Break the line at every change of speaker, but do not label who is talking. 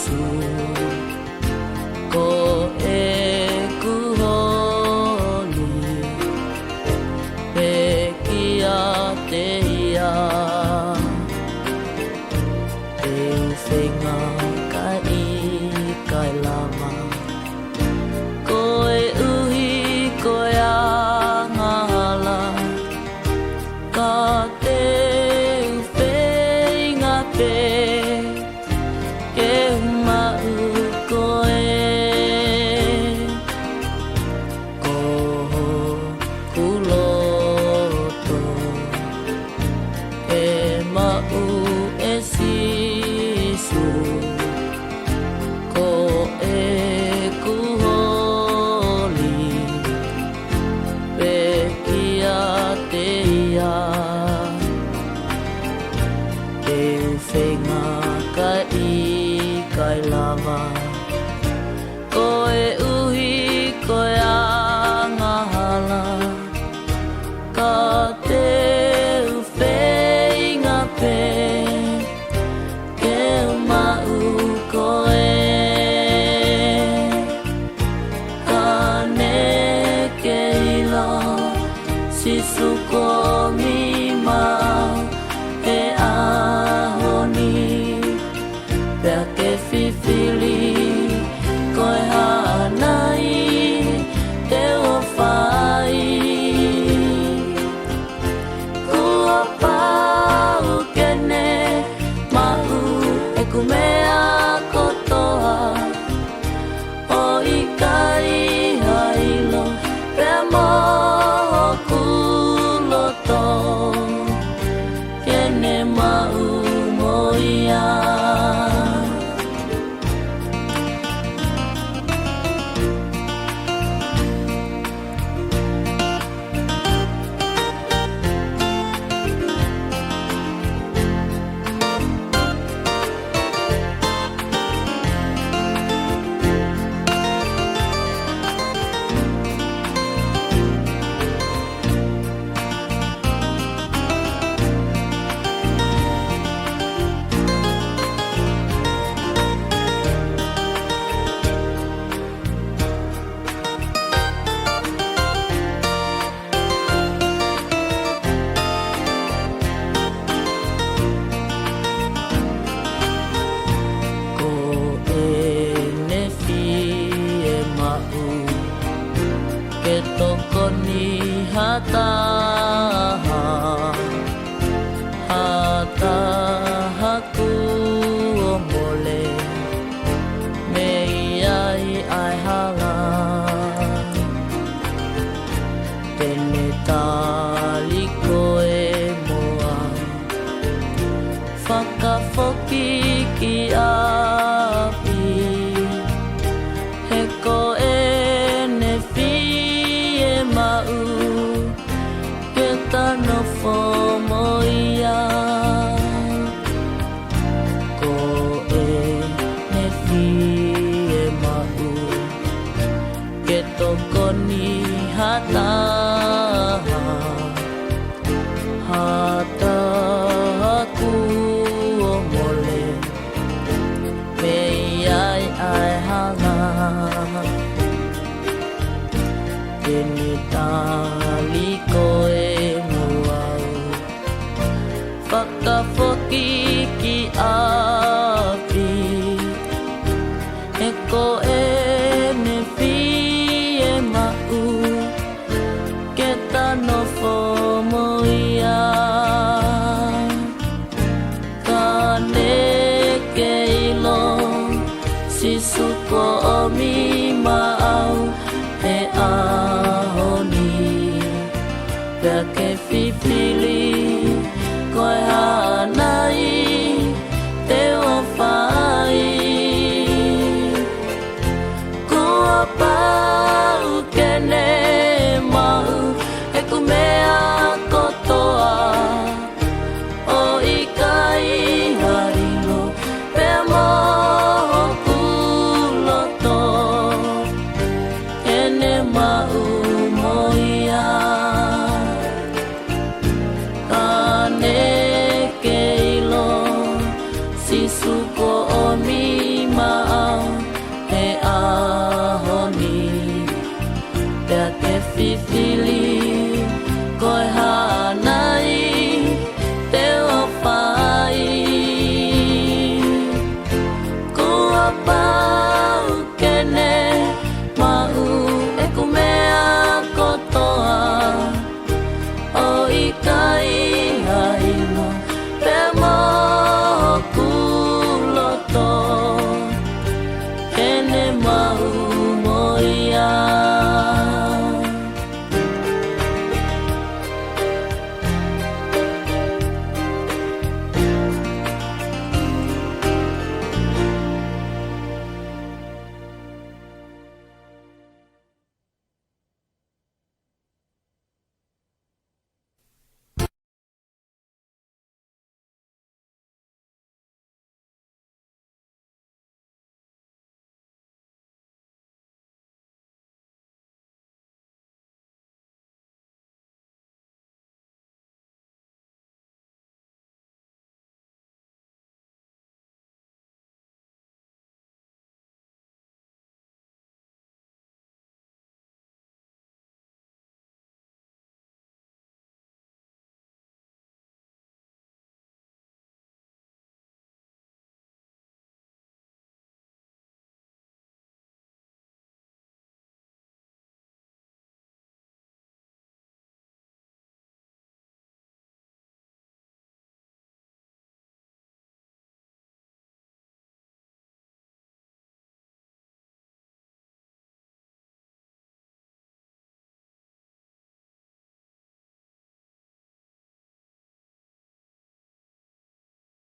Yesu ko e kuholi pe kia te ia e whenga kai lama ko e uhi ko e angahala ka te whenga pe ke mau ko e kuloto e mau e sisu ko e kuholi pe kia te ia e whenga kai lava ko e uhi ko e angahala ka te whenga pe ke mau ko e ka neke ilo sisu ko mi mau e ahoni pea ke whiwhiri koe hanai te o whai kua pau kene mahu e kumea kotoa o i kai hailo pea moho kuloto kene mahu moia ke toko ni hata ku o mole me iai ai hala tene tali koe moa whakafoki ki api he koe mau ke tano fomoia ko e ne fie mau ke toko ni hata ku o mole me ai hala Tene tali koe muau whakafoki ki api e koe ne fie mau ke tano fomoia ka neke ilo sisu ko mi mau e ahoni pa